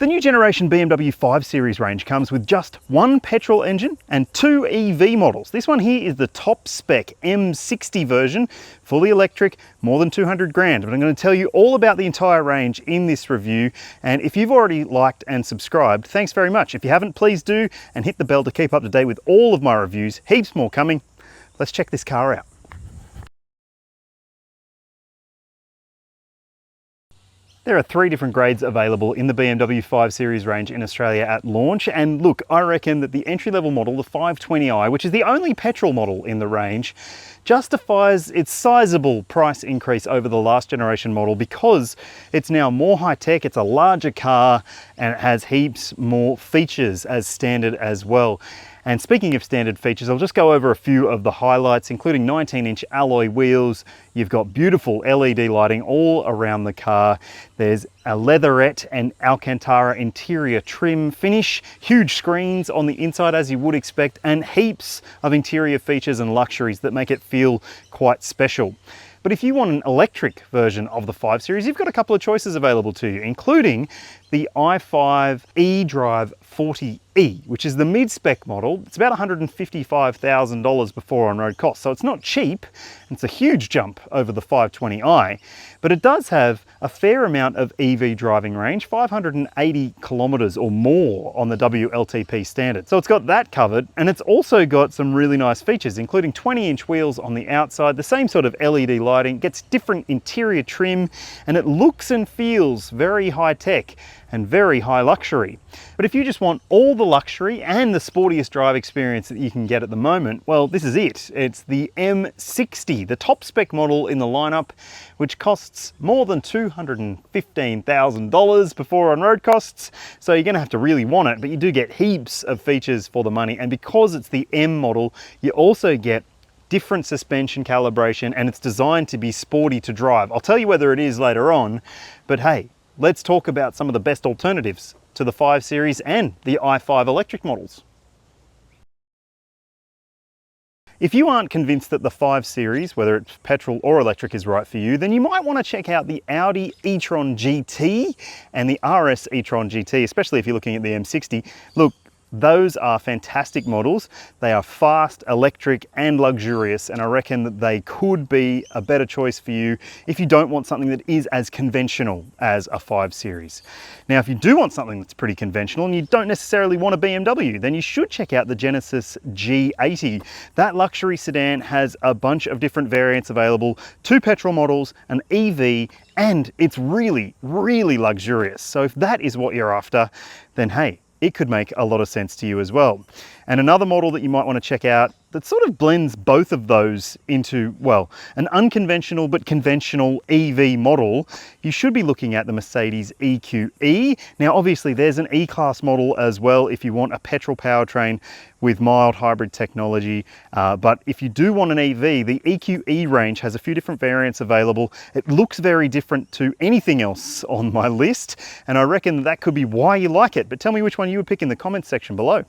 The new generation BMW 5 Series range comes with just one petrol engine and two EV models. This one here is the top spec M60 version, fully electric, more than 200 grand. But I'm going to tell you all about the entire range in this review. And if you've already liked and subscribed, thanks very much. If you haven't, please do, and hit the bell to keep up to date with all of my reviews. Heaps more coming. Let's check this car out. There are three different grades available in the BMW 5 Series range in Australia at launch, and look, I reckon that the entry-level model, the 520i, which is the only petrol model in the range, justifies its sizable price increase over the last generation model because it's now more high-tech, it's a larger car, and it has heaps more features as standard as well. And speaking of standard features, I'll just go over a few of the highlights, including 19-inch alloy wheels. You've got beautiful LED lighting all around the car. There's a leatherette and Alcantara interior trim finish, huge screens on the inside as you would expect, and heaps of interior features and luxuries that make it feel quite special. But if you want an electric version of the 5 Series, you've got a couple of choices available to you, including the i5 xDrive 40e, which is the mid-spec model. It's about $155,000 before on-road costs, so it's not cheap. It's a huge jump over the 520i, but it does have a fair amount of EV driving range, 580 kilometers or more on the WLTP standard. So it's got that covered, and it's also got some really nice features, including 20-inch wheels on the outside, the same sort of LED lighting, gets different interior trim, and it looks and feels very high-tech and very high luxury. But if you just want all the luxury and the sportiest drive experience that you can get at the moment, well, this is it. It's the M60, the top spec model in the lineup, which costs more than $215,000 before on-road costs. So you're gonna have to really want it, but you do get heaps of features for the money. And because it's the M model, you also get different suspension calibration, and it's designed to be sporty to drive. I'll tell you whether it is later on, but hey, let's talk about some of the best alternatives to the 5 Series and the i5 electric models. If you aren't convinced that the 5 Series, whether it's petrol or electric, is right for you, then you might want to check out the Audi e-tron GT and the RS e-tron GT, especially if you're looking at the M60. Look, those are fantastic models. They are fast, electric, and luxurious, and I reckon that they could be a better choice for you if you don't want something that is as conventional as a 5 Series. Now, if you do want something that's pretty conventional and you don't necessarily want a BMW, then you should check out the Genesis G80. That luxury sedan has a bunch of different variants available, two petrol models, an EV, and it's really, really luxurious. So if that is what you're after, then hey, it could make a lot of sense to you as well. And another model that you might want to check out that sort of blends both of those into, well, an unconventional but conventional EV model, you should be looking at the Mercedes EQE. Now, obviously, there's an E-Class model as well if you want a petrol powertrain with mild hybrid technology. But if you do want an EV, the EQE range has a few different variants available. It looks very different to anything else on my list, and I reckon that could be why you like it. But tell me which one you would pick in the comments section below.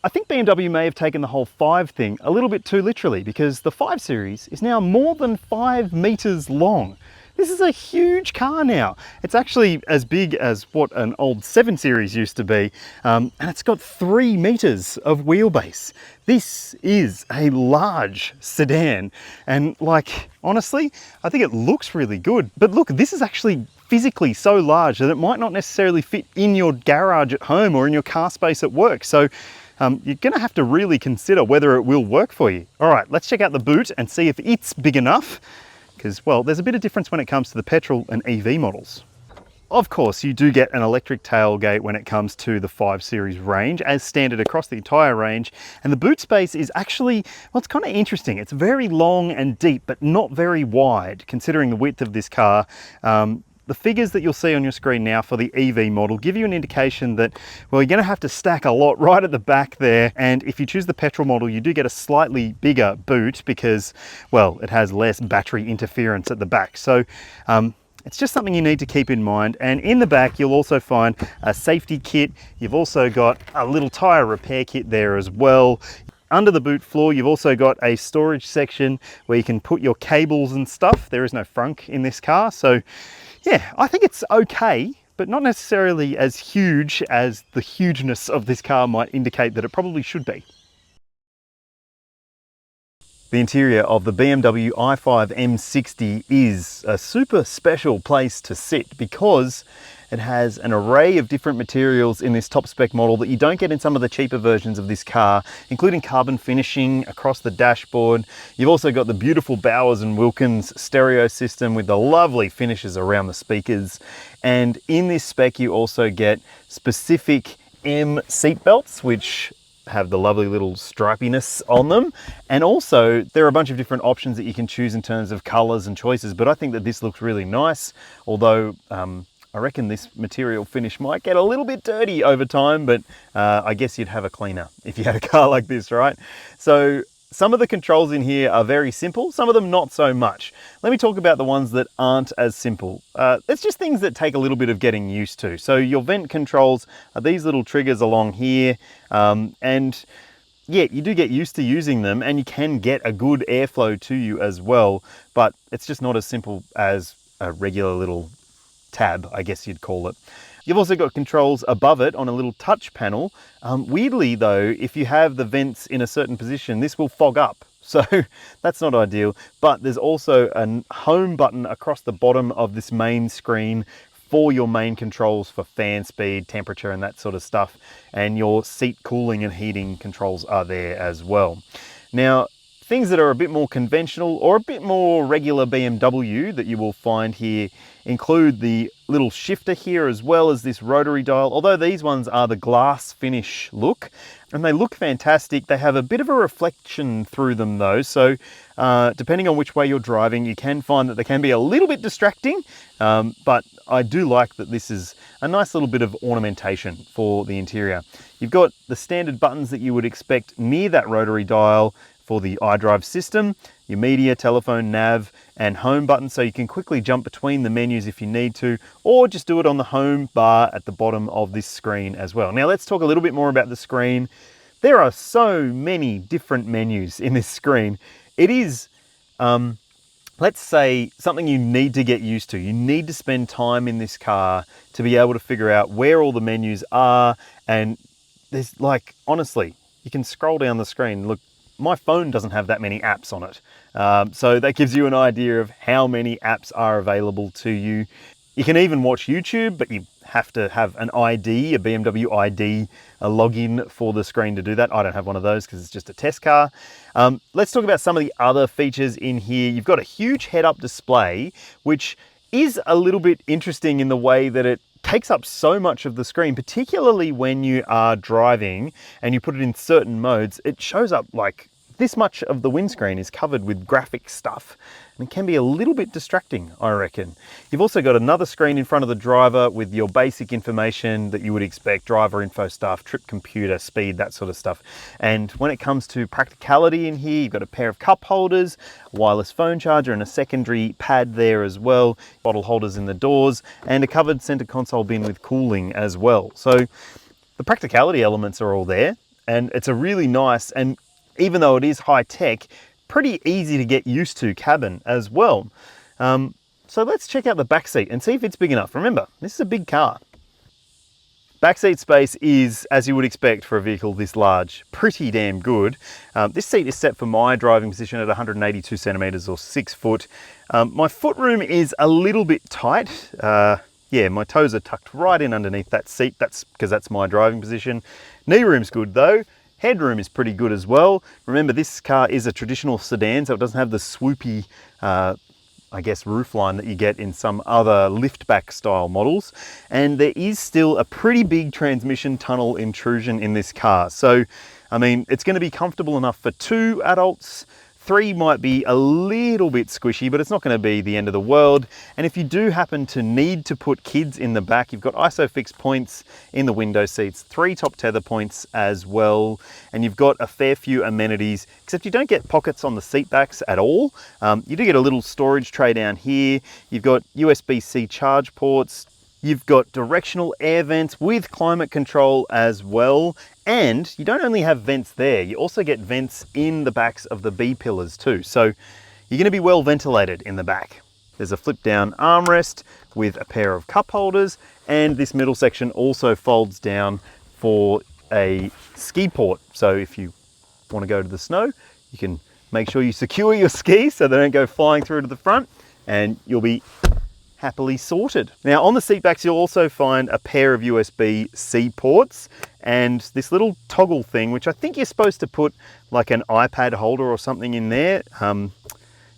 I think BMW may have taken the whole 5 thing a little bit too literally, because the 5 Series is now more than 5 meters long. This is a huge car now. It's actually as big as what an old 7 Series used to be, and it's got 3 meters of wheelbase. This is a large sedan, and like, honestly, I think it looks really good. But look, this is actually physically so large that it might not necessarily fit in your garage at home or in your car space at work. So you're gonna have to really consider whether it will work for you. All right, let's check out the boot and see if it's big enough, because, well, there's a bit of difference when it comes to the petrol and EV models. Of course, you do get an electric tailgate when it comes to the 5 Series range, as standard across the entire range. And the boot space is actually, well, it's kind of interesting. It's very long and deep, but not very wide, considering the width of this car. The figures that you'll see on your screen now for the EV model give you an indication that, well, you're going to have to stack a lot right at the back there. And if you choose the petrol model, you do get a slightly bigger boot because, well, it has less battery interference at the back. So it's just something you need to keep in mind. And in the back, you'll also find a safety kit. You've also got a little tire repair kit there as well. Under the boot floor, you've also got a storage section where you can put your cables and stuff. There is no frunk in this car, so Yeah, I think it's okay, but not necessarily as huge as the hugeness of this car might indicate that it probably should be. The interior of the BMW i5 M60 is a super special place to sit because it has an array of different materials in this top spec model that you don't get in some of the cheaper versions of this car, including carbon finishing across the dashboard. You've also got the beautiful Bowers and Wilkins stereo system with the lovely finishes around the speakers. And in this spec, you also get specific M seat belts, which have the lovely little stripiness on them. And also there are a bunch of different options that you can choose in terms of colors and choices, but I think that this looks really nice, although I reckon this material finish might get a little bit dirty over time, but I guess you'd have a cleaner if you had a car like this, right? So some of the controls in here are very simple, some of them not so much. Let me talk about the ones that aren't as simple. It's just things that take a little bit of getting used to. So your vent controls are these little triggers along here, and yeah, you do get used to using them and you can get a good airflow to you as well, but it's just not as simple as a regular little tab, I guess you'd call it. You've also got controls above it on a little touch panel. Weirdly though, if you have the vents in a certain position, this will fog up. So that's not ideal, but there's also a home button across the bottom of this main screen for your main controls for fan speed, temperature, and that sort of stuff. And your seat cooling and heating controls are there as well. Now, things that are a bit more conventional or a bit more regular BMW that you will find here include the little shifter here, as well as this rotary dial, although these ones are the glass finish look and they look fantastic. They have a bit of a reflection through them though, so depending on which way you're driving, you can find that they can be a little bit distracting, but I do like that this is a nice little bit of ornamentation for the interior. You've got the standard buttons that you would expect near that rotary dial for the iDrive system, your media, telephone, nav, and home button, so you can quickly jump between the menus if you need to, or just do it on the home bar at the bottom of this screen as well. Now let's talk a little bit more about the screen. There are so many different menus in this screen. It is, let's say, something you need to get used to. You need to spend time in this car to be able to figure out where all the menus are, and there's like, honestly, you can scroll down the screen. Look, my phone doesn't have that many apps on it. So that gives you an idea of how many apps are available to you. You can even watch YouTube, but you have to have an ID, a BMW ID, a login for the screen to do that. I don't have one of those because it's just a test car. Let's talk about some of the other features in here. You've got a huge head-up display, which is a little bit interesting in the way that it takes up so much of the screen, particularly when you are driving and you put it in certain modes. It shows up like this much of the windscreen is covered with graphic stuff, and it can be a little bit distracting, I reckon. You've also got another screen in front of the driver with your basic information that you would expect: driver info stuff, trip computer, speed, that sort of stuff. And when it comes to practicality in here, you've got a pair of cup holders, a wireless phone charger, and a secondary pad there as well, bottle holders in the doors, and a covered center console bin with cooling as well. So the practicality elements are all there, and it's a really nice, and even though it is high tech, pretty easy to get used to cabin as well. So let's check out the back seat and see if it's big enough. Remember, this is a big car. Backseat space is, as you would expect for a vehicle this large, pretty damn good. This seat is set for my driving position at 182 centimeters or 6 foot. My footroom is a little bit tight. Yeah, my toes are tucked right in underneath that seat. That's because that's my driving position. Knee room's good though. Headroom is pretty good as well. Remember, this car is a traditional sedan, so it doesn't have the swoopy, I guess, roofline that you get in some other liftback style models. And there is still a pretty big transmission tunnel intrusion in this car. So, I mean, it's going to be comfortable enough for 2 adults. 3 might be a little bit squishy, but it's not going to be the end of the world. And if you do happen to need to put kids in the back, you've got ISOFIX points in the window seats, 3 top tether points as well. And you've got a fair few amenities, except you don't get pockets on the seat backs at all. You do get a little storage tray down here. You've got USB-C charge ports. You've got directional air vents with climate control as well. And you don't only have vents there, you also get vents in the backs of the B pillars too. So you're going to be well ventilated in the back. There's a flip down armrest with a pair of cup holders, and this middle section also folds down for a ski port. So if you want to go to the snow, you can make sure you secure your skis so they don't go flying through to the front, and you'll be happily sorted. Now on the seat backs, you'll also find a pair of USB-C ports and this little toggle thing, which I think you're supposed to put like an iPad holder or something in there.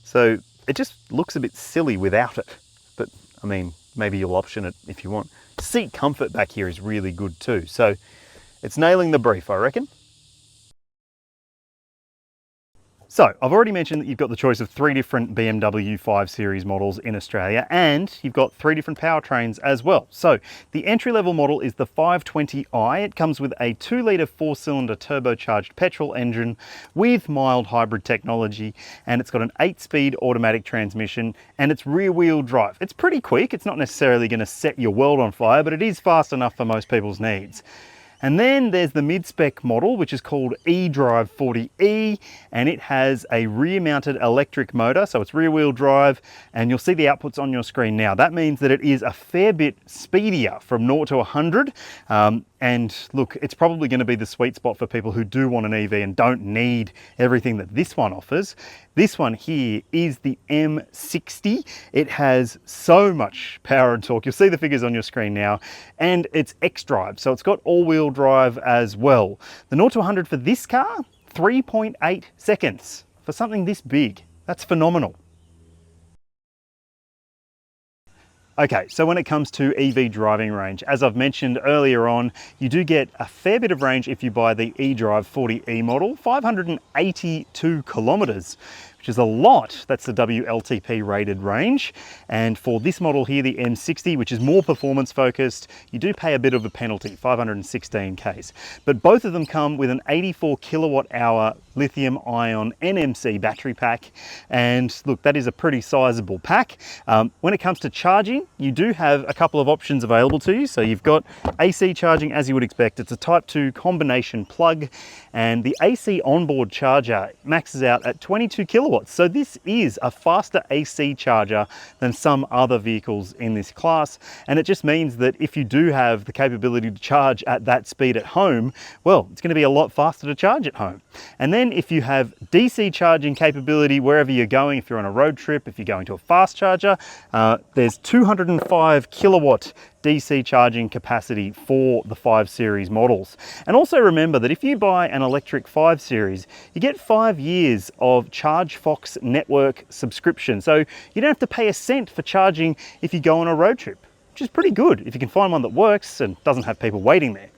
So it just looks a bit silly without it, but I mean, maybe you'll option it if you want. Seat comfort back here is really good too. So it's nailing the brief, I reckon. So I've already mentioned that you've got the choice of 3 different BMW 5 Series models in Australia, and you've got 3 different powertrains as well. So the entry-level model is the 520i. It comes with a 2-litre 4-cylinder turbocharged petrol engine with mild hybrid technology, and it's got an 8-speed automatic transmission, and it's rear-wheel drive. It's pretty quick. It's not necessarily going to set your world on fire, but it is fast enough for most people's needs. And then there's the mid-spec model, which is called xDrive 40e, and it has a rear-mounted electric motor, so it's rear-wheel drive, and you'll see the outputs on your screen now. That means that it is a fair bit speedier from 0 to 100. And look, it's probably going to be the sweet spot for people who do want an EV and don't need everything that this one offers. This one here is the M60. It has so much power and torque. You'll see the figures on your screen now, and it's xDrive, so it's got all-wheel drive as well. The 0 to 100 for this car, 3.8 seconds. For something this big, that's phenomenal. Okay, so when it comes to EV driving range, as I've mentioned earlier on, you do get a fair bit of range if you buy the xDrive 40e model, 582 kilometers, which is a lot. That's the WLTP rated range. And for this model here, the M60, which is more performance focused, you do pay a bit of a penalty, 516 Ks. But both of them come with an 84 kilowatt hour lithium ion NMC battery pack. And look, that is a pretty sizable pack. When it comes to charging, you do have a couple of options available to you. So you've got AC charging, as you would expect. It's a Type 2 combination plug, and the AC onboard charger maxes out at 22 kilowatts. So this is a faster AC charger than some other vehicles in this class. And it just means that if you do have the capability to charge at that speed at home, well, it's going to be a lot faster to charge at home. And then if you have DC charging capability wherever you're going, if you're on a road trip, if you're going to a fast charger, there's 205 kilowatt DC charging capacity for the 5 Series models. And also remember that if you buy an electric 5 Series, you get 5 years of ChargeFox network subscription. So you don't have to pay a cent for charging if you go on a road trip, which is pretty good if you can find one that works and doesn't have people waiting there.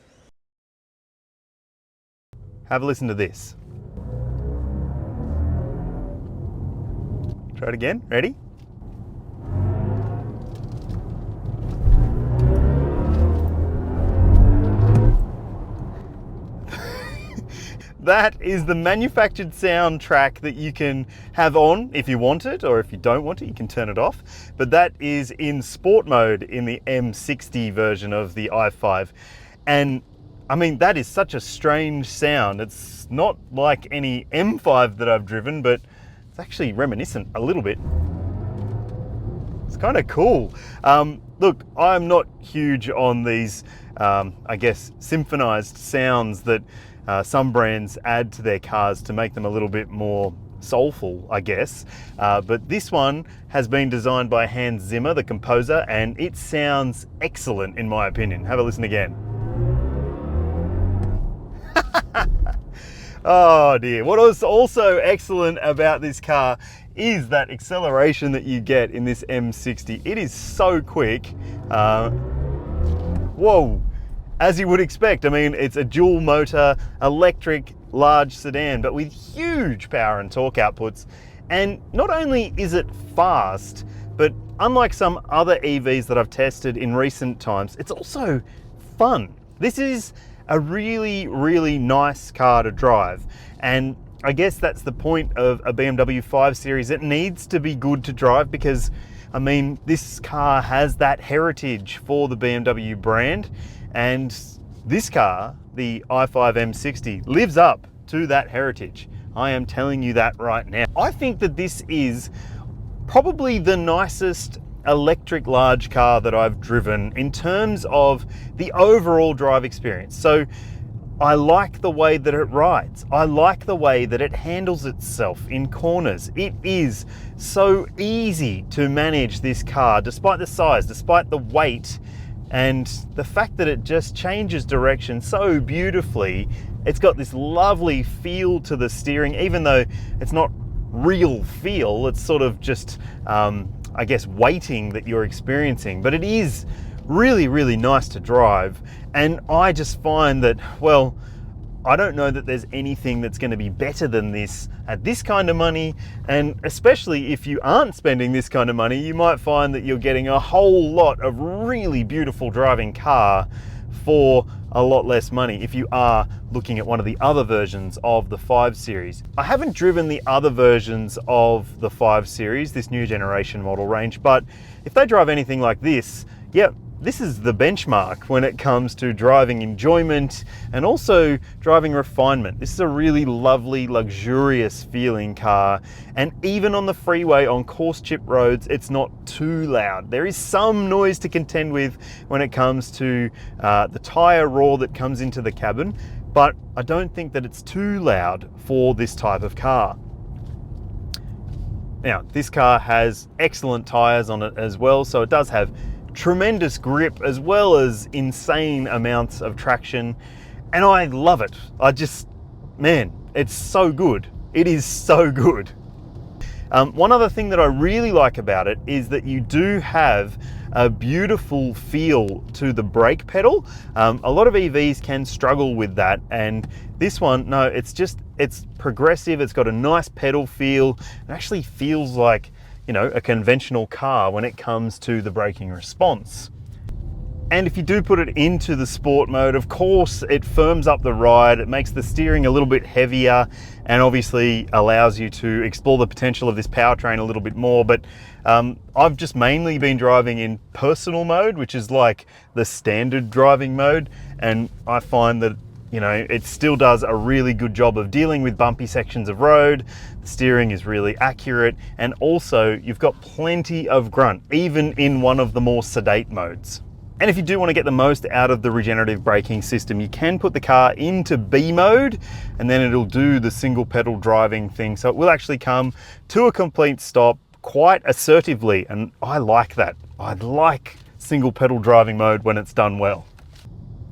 Have a listen to this. Try it again, ready? That is the manufactured soundtrack that you can have on if you want it, or if you don't want it, you can turn it off. But that is in sport mode in the M60 version of the i5. And I mean, that is such a strange sound. It's not like any M5 that I've driven, but it's actually reminiscent a little bit. It's kind of cool. Look, I'm not huge on these, I guess, symphonized sounds that some brands add to their cars to make them a little bit more soulful, I guess. But this one has been designed by Hans Zimmer, the composer, and it sounds excellent in my opinion. Have a listen again. Oh dear. What is also excellent about this car is that acceleration that you get in this M60. It is so quick. Whoa. As you would expect, I mean, it's a dual motor, electric, large sedan, but with huge power and torque outputs. And not only is it fast, but unlike some other EVs that I've tested in recent times, it's also fun. This is a really, really nice car to drive. And I guess that's the point of a BMW 5 Series. It needs to be good to drive because, I mean, this car has that heritage for the BMW brand. And this car, the i5 M60, lives up to that heritage. I am telling you that right now. I think that this is probably the nicest electric large car that I've driven in terms of the overall drive experience. So I like the way that it rides. I like the way that it handles itself in corners. It is so easy to manage this car, despite the size, despite the weight, and the fact that it just changes direction so beautifully. It's got this lovely feel to the steering, even though it's not real feel, it's sort of just, I guess, weighting that you're experiencing, but it is really, really nice to drive. And I just find that, well, I don't know that there's anything that's going to be better than this at this kind of money. And especially if you aren't spending this kind of money, you might find that you're getting a whole lot of really beautiful driving car for a lot less money if you are looking at one of the other versions of the 5 Series. I haven't driven the other versions of the 5 Series, this new generation model range, but if they drive anything like this, yep, this is the benchmark when it comes to driving enjoyment and also driving refinement. This is a really lovely, luxurious feeling car. And even on the freeway on coarse chip roads, it's not too loud. There is some noise to contend with when it comes to the tire roar that comes into the cabin, but I don't think that it's too loud for this type of car. Now, this car has excellent tires on it as well, so it does have tremendous grip as well as insane amounts of traction, and I love it. Man, it's so good. It is so good. One other thing that I really like about it is that you do have a beautiful feel to the brake pedal. A lot of EVs can struggle with that, and this one, no, it's progressive. It's got a nice pedal feel. It actually feels like, you know, a conventional car when it comes to the braking response. And if you do put it into the sport mode, of course, it firms up the ride, it makes the steering a little bit heavier, and obviously allows you to explore the potential of this powertrain a little bit more. But I've just mainly been driving in personal mode, which is like the standard driving mode, and I find that, you know, it still does a really good job of dealing with bumpy sections of road. The steering is really accurate, and also you've got plenty of grunt, even in one of the more sedate modes. And if you do want to get the most out of the regenerative braking system, you can put the car into B mode, and then it'll do the single pedal driving thing. So it will actually come to a complete stop quite assertively, and I like that. I like single pedal driving mode when it's done well.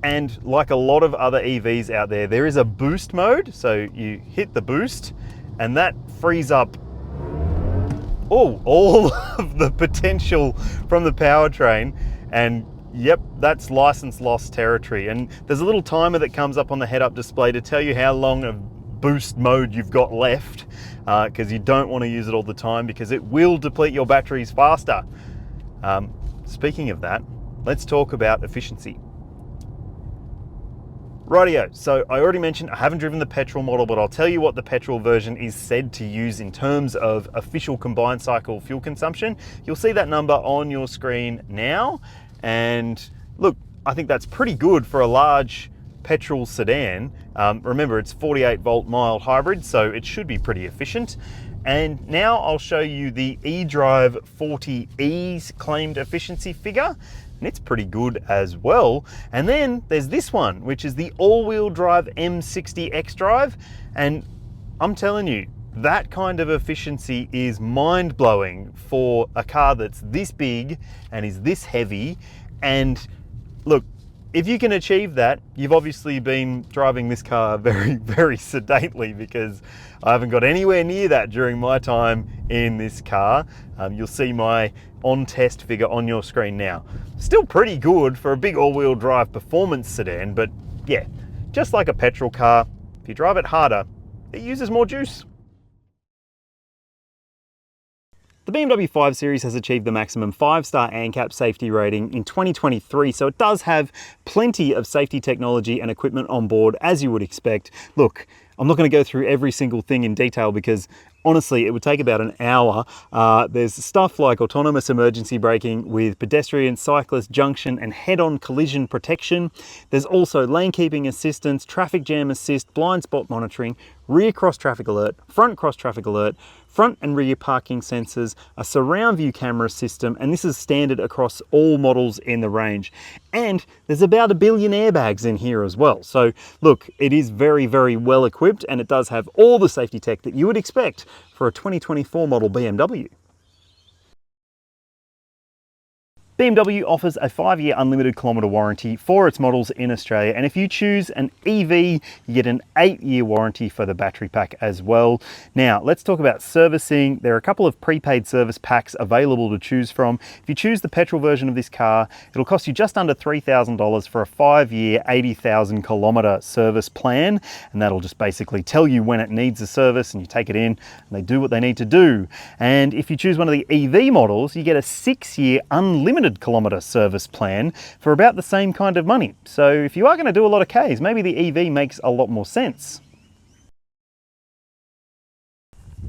And like a lot of other EVs out there, there is a boost mode. So you hit the boost and that frees up all of the potential from the powertrain. And yep, that's license lost territory. And there's a little timer that comes up on the head-up display to tell you how long of boost mode you've got left, because you don't want to use it all the time because it will deplete your batteries faster. Speaking of that, let's talk about efficiency. Rightio, so I already mentioned I haven't driven the petrol model, but I'll tell you what the petrol version is said to use in terms of official combined cycle fuel consumption. You'll see that number on your screen now. And look, I think that's pretty good for a large petrol sedan. Remember, it's 48 volt mild hybrid, so it should be pretty efficient. And now I'll show you the xDrive 40E's claimed efficiency figure. And it's pretty good as well. And then there's this one, which is the all-wheel drive M60 xDrive. And I'm telling you, that kind of efficiency is mind-blowing for a car that's this big and is this heavy. And look, if you can achieve that, you've obviously been driving this car very, very sedately, because I haven't got anywhere near that during my time in this car. You'll see my on-test figure on your screen now. Still pretty good for a big all-wheel drive performance sedan, but yeah, just like a petrol car, if you drive it harder, it uses more juice. The BMW 5 Series has achieved the maximum 5-star ANCAP safety rating in 2023, so it does have plenty of safety technology and equipment on board, as you would expect. Look, I'm not going to go through every single thing in detail because honestly, it would take about an hour. There's stuff like autonomous emergency braking with pedestrian, cyclist, junction and head-on collision protection. There's also lane keeping assistance, traffic jam assist, blind spot monitoring, rear cross traffic alert, front cross traffic alert, front and rear parking sensors, a surround view camera system, and this is standard across all models in the range. And there's about 1 billion airbags in here as well. So look, it is very, very well equipped, and it does have all the safety tech that you would expect for a 2024 model BMW. BMW offers a 5-year unlimited kilometre warranty for its models in Australia, and if you choose an EV, you get an 8-year warranty for the battery pack as well. Now, let's talk about servicing. There are a couple of prepaid service packs available to choose from. If you choose the petrol version of this car, it'll cost you just under $3,000 for a 5-year, 80,000 kilometre service plan, and that'll just basically tell you when it needs a service, and you take it in, and they do what they need to do. And if you choose one of the EV models, you get a 6-year unlimited kilometre service plan for about the same kind of money. So if you are going to do a lot of Ks, maybe the EV makes a lot more sense.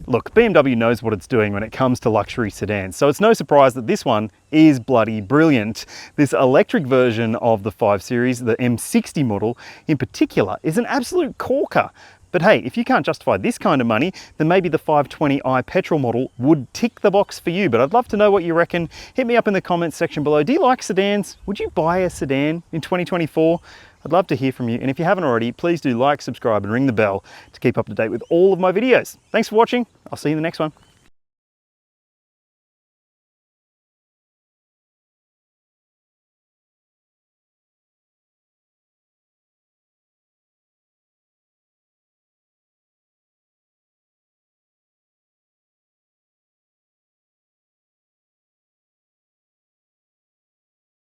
Look, BMW knows what it's doing when it comes to luxury sedans, so it's no surprise that this one is bloody brilliant. This electric version of the 5 Series, the M60 model in particular, is an absolute corker. But hey, if you can't justify this kind of money, then maybe the 520i petrol model would tick the box for you. But I'd love to know what you reckon. Hit me up in the comments section below. Do you like sedans? Would you buy a sedan in 2024? I'd love to hear from you. And if you haven't already, please do like, subscribe, and ring the bell to keep up to date with all of my videos. Thanks for watching. I'll see you in the next one.